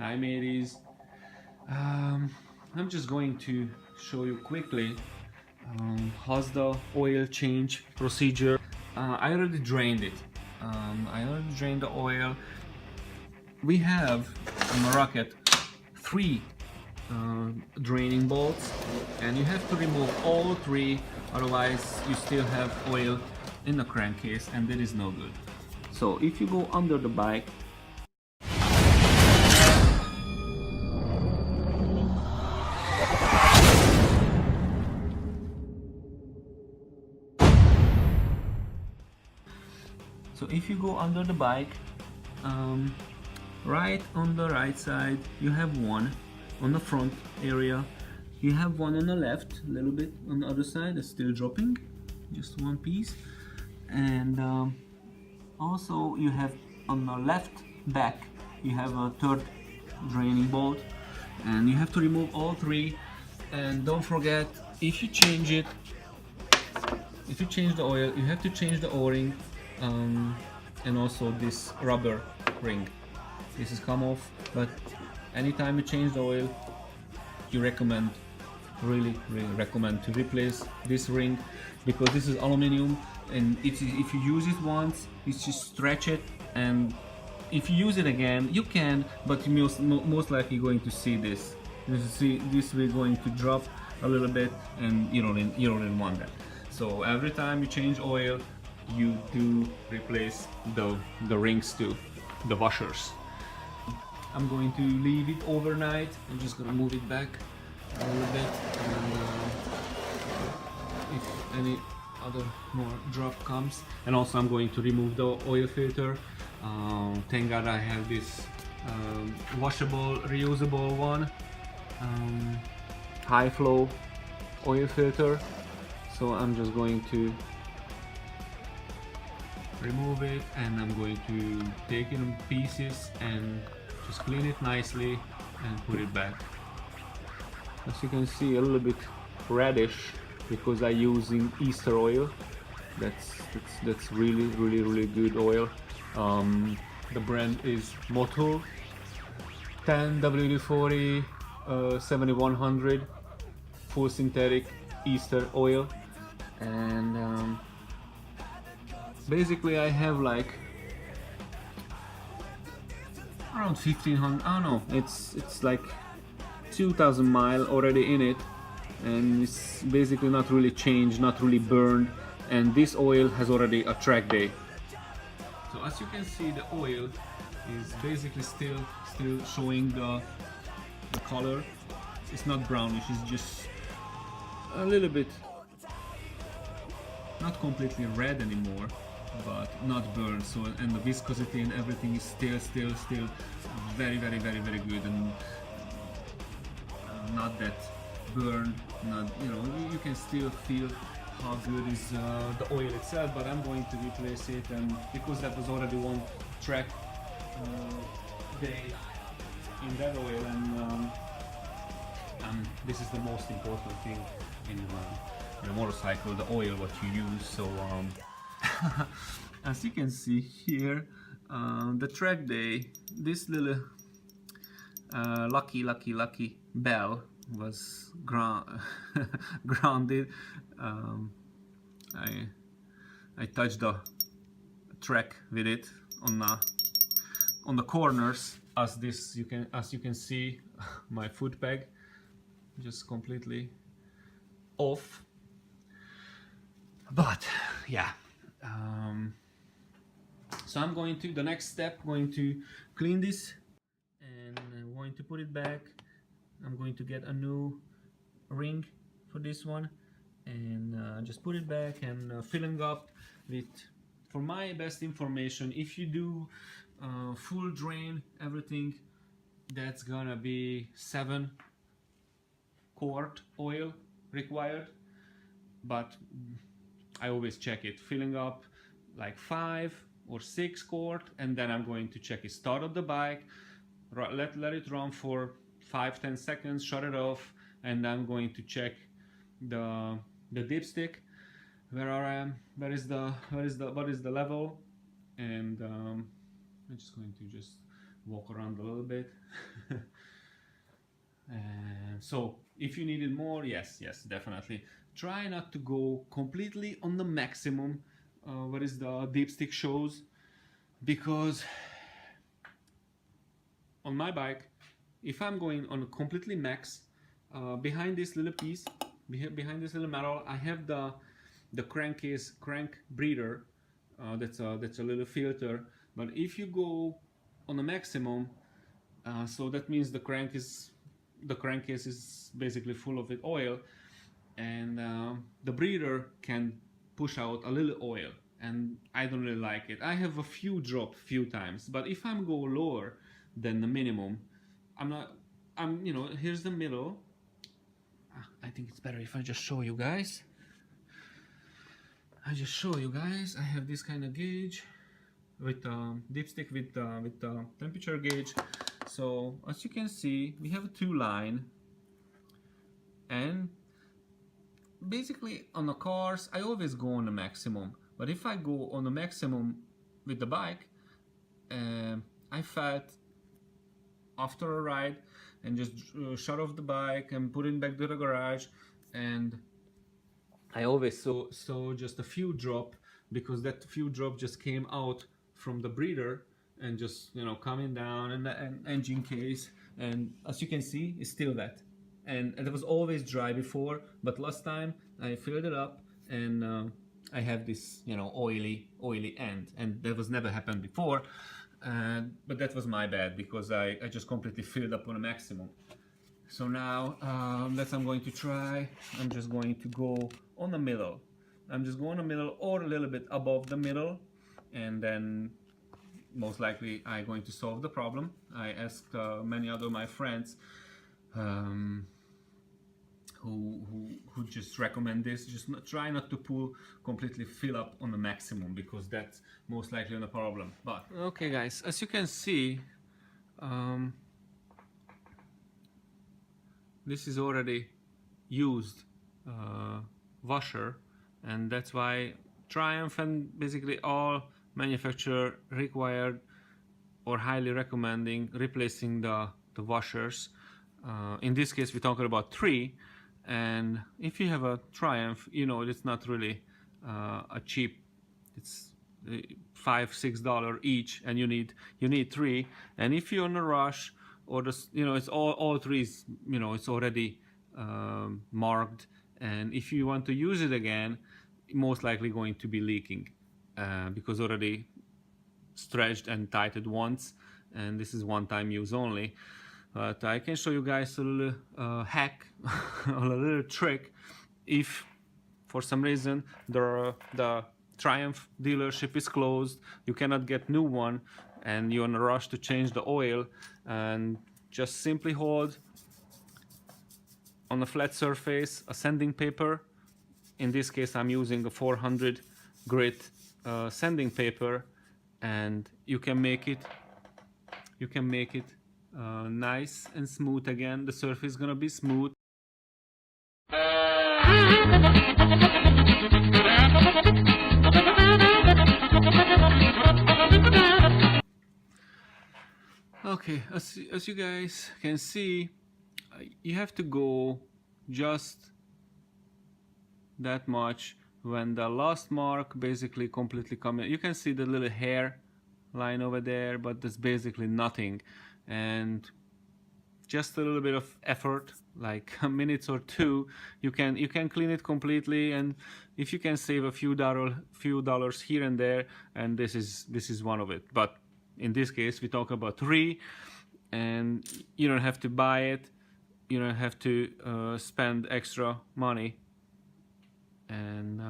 Hi mateys. I'm just going to show you quickly how's the oil change procedure. I already drained it. I already drained the oil. We have on the rocket 3 draining bolts, and you have to remove all 3, otherwise you still have oil in the crankcase, and that is no good. So if you go under the bike, right on the right side, you have one on the front area. You have one on the left, a little bit on the other side, it's still dropping, just one piece. And also you have on the left back, you have a 3rd draining bolt, and you have to remove all 3. And don't forget, if you change the oil, you have to change the o-ring, and also this rubber ring. This is come off, but anytime you change the oil, you really recommend to replace this ring, because this is aluminum, and if you use it once, you just stretch it, and if you use it again, you can, but you most likely going to see this. You see this will going to drop a little bit, and you don't want that. So every time you change oil, you do replace the rings too, the washers. I'm going to leave it overnight. I'm just gonna move it back a little bit, and if any other more drop comes, and also I'm going to remove the oil filter. Thank God I have this washable, reusable one, high flow oil filter. So I'm just going to remove it, and I'm going to take it in pieces and just clean it nicely and put it back. As you can see, a little bit reddish because I'm using Easter oil. That's really good oil. The brand is Motul 10 WD-40 7100 full synthetic Easter oil. And basically I have like around 1500, I don't know, it's like 2000 miles already in it, and it's basically not really changed, not really burned, and this oil has already a track day. So as you can see, the oil is basically still showing the color. It's not brownish, it's just a little bit, not completely red anymore, but not burned. So, and the viscosity and everything is still very good, and not that burned, not, you can still feel how good is the oil itself. But I'm going to replace it, and because that was already one track day in that oil, and this is the most important thing in a motorcycle, the oil what you use. So as you can see here, the track day, this little lucky bell was grounded. I touched the track with it on the corners. As you can see, my foot peg just completely off. But yeah, so I'm going to, the next step, going to clean this, and I'm going to put it back. I'm going to get a new ring for this one, and just put it back, and filling up with, for my best information, if you do full drain everything, that's gonna be 7 quart oil required. But I always check it, filling up like 5 or 6 quart, and then I'm going to check it, start up the bike, let it run for 5-10 seconds, shut it off, and I'm going to check the dipstick, what is the level, and I'm just going to just walk around a little bit. And so if you needed more, yes, definitely try not to go completely on the maximum what is the dipstick shows, because on my bike, if I'm going on a completely max, behind this little piece, behind this little metal, I have the crank breather. That's a little filter. But if you go on a maximum, so that means the crankcase is basically full of oil, and the breather can push out a little oil, and I don't really like it. I have a few dropped few times, but if I'm go lower than the minimum, you know, here's the middle. I think it's better if I just show you guys. I have this kind of gauge with dipstick with temperature gauge. So as you can see, we have a 2-line, and basically on the cars I always go on the maximum, but if I go on the maximum with the bike, I felt after a ride and just shut off the bike and put it back to the garage, and I always saw just a few drop, because that few drop just came out from the breather and just, you know, coming down in the engine case, and as you can see it's still wet, and it was always dry before, but last time I filled it up and I have this, you know, oily end, and that was never happened before, but that was my bad, because I just completely filled up on a maximum. So now that's I'm going to try. I'm just going to go on the middle. I'm just going on the middle or a little bit above the middle, and then most likely I'm going to solve the problem. I asked many other my friends who just recommend this. Just try not to completely fill up on the maximum, because that's most likely on the problem. But okay, guys, as you can see, this is already used washer, and that's why Triumph and basically all manufacturer required or highly recommending replacing the washers. In this case we're talking about 3, and if you have a Triumph, you know it's not really a cheap, it's $5-6 each, and you need 3, and if you're in a rush, or just, you know, it's all 3s, you know, it's already marked, and if you want to use it again, most likely going to be leaking, because already stretched and tightened once, and this is one-time use only. But I can show you guys a little hack or a little trick. If for some reason the Triumph dealership is closed, you cannot get new one, and you're in a rush to change the oil, and just simply hold on a flat surface a sanding paper. In this case I'm using a 400 grit sanding paper, and you can make it nice and smooth again. The surface is gonna be smooth. Okay, as you guys can see, you have to go just that much when the last mark basically completely coming. You can see the little hair line over there, but that's basically nothing, and just a little bit of effort, like a minute or 2, you can clean it completely, and if you can save a few dollars here and there, and this is one of it. But in this case we talk about 3, and you don't have to buy it, you don't have to spend extra money, and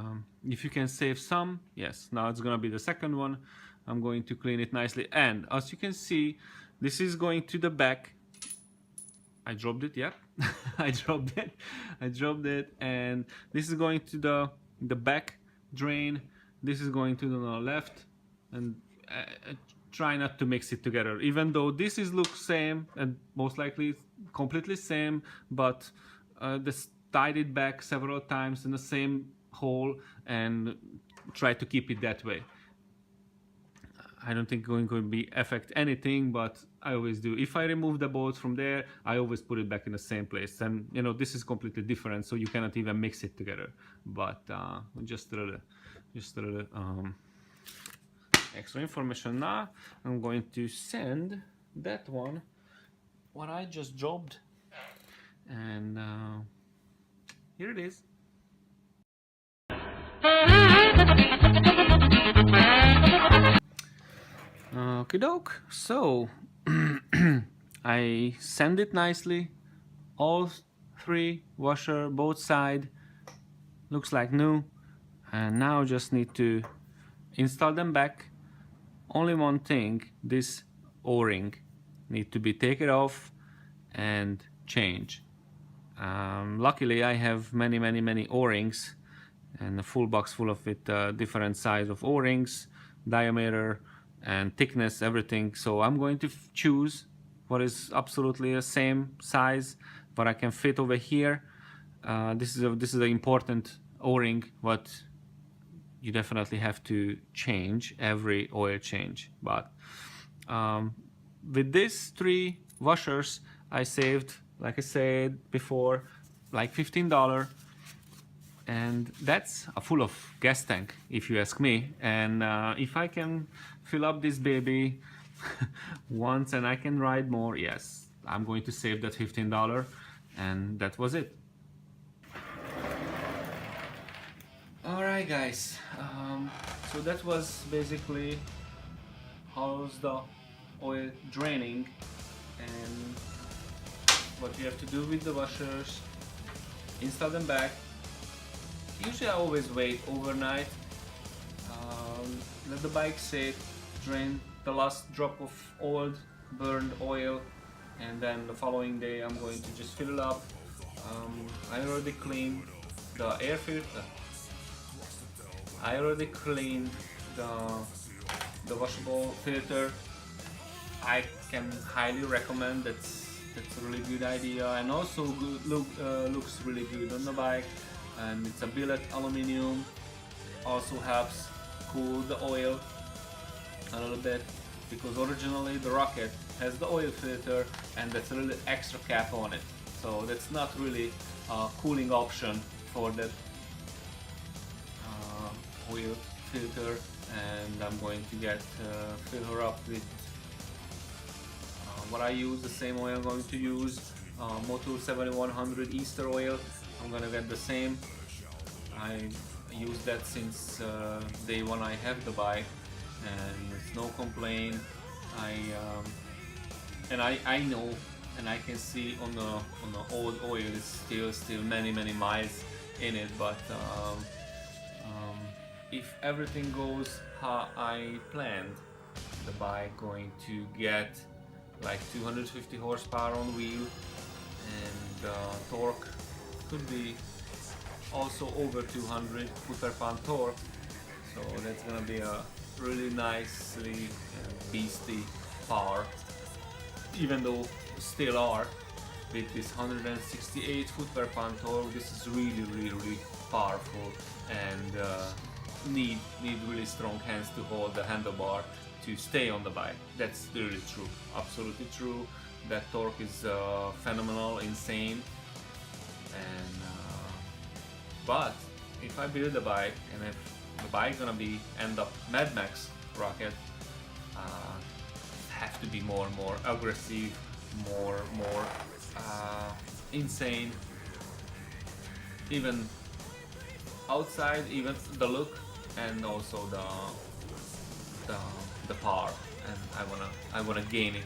if you can save some, yes. Now it's gonna be the second one. I'm going to clean it nicely, and as you can see, this is going to the back. I dropped it, yeah. I dropped it, and this is going to the back drain. This is going to the left, and try not to mix it together, even though this looks same and most likely completely same, but this tied it back several times in the same hole, and try to keep it that way. I don't think going to be affect anything, but I always do. If I remove the bolts from there, I always put it back in the same place. And you know, this is completely different, so you cannot even mix it together. But just a little extra information. Now I'm going to send that one what I just dropped, and here it is. Okie doke. So I sand it nicely. All three washer, both side, looks like new. And now just need to install them back. Only one thing, this O-ring need to be taken off and change. Luckily I have many O-rings and a full box full of it, different size of O-rings, diameter and thickness, everything. So I'm going to choose what is absolutely the same size, what I can fit over here. This is an important O-ring what you definitely have to change every oil change. But with these three washers I saved, like I said before, like $15, and that's a full of gas tank if you ask me. And if I can fill up this baby once and I can ride more, yes, I'm going to save that $15. And that was it. Alright guys, so that was basically how's the oil draining and what you have to do with the washers. Install them back. Usually I always wait overnight, let the bike sit, drain the last drop of old burned oil, and then the following day I'm going to just fill it up. I already cleaned the air filter. I already cleaned the washable filter. I can highly recommend. That's a really good idea, and also looks really good on the bike. And it's a billet aluminum. Also helps cool the oil a little bit, because originally the Rocket has the oil filter and that's a little extra cap on it. So that's not really a cooling option for that oil filter, and I'm going to fill her up with what I use, the same oil I'm going to use, Motul 7100 Easter oil. I'm gonna get the same. I use that since day one I have the bike, and it's no complaint. I know, and I can see on the old oil it's still many miles in it, but if everything goes how I planned, the bike going to get like 250 horsepower on wheel, and torque could be also over 200 foot-per-pound torque. So that's gonna be a really nicely beastly power, even though still are with this 168 foot-per-pound torque. This is really powerful, and need really strong hands to hold the handlebar to stay on the bike. That's really true, absolutely true. That torque is phenomenal, insane. And but if I build a bike, and if the bike gonna be end up Mad Max Rocket, have to be more and more aggressive, more insane. Even outside, even the look, and also the power, and I wanna gain it.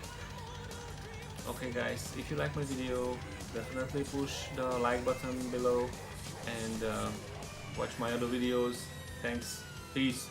Okay guys, if you like my video, definitely push the like button below and watch my other videos. Thanks, peace.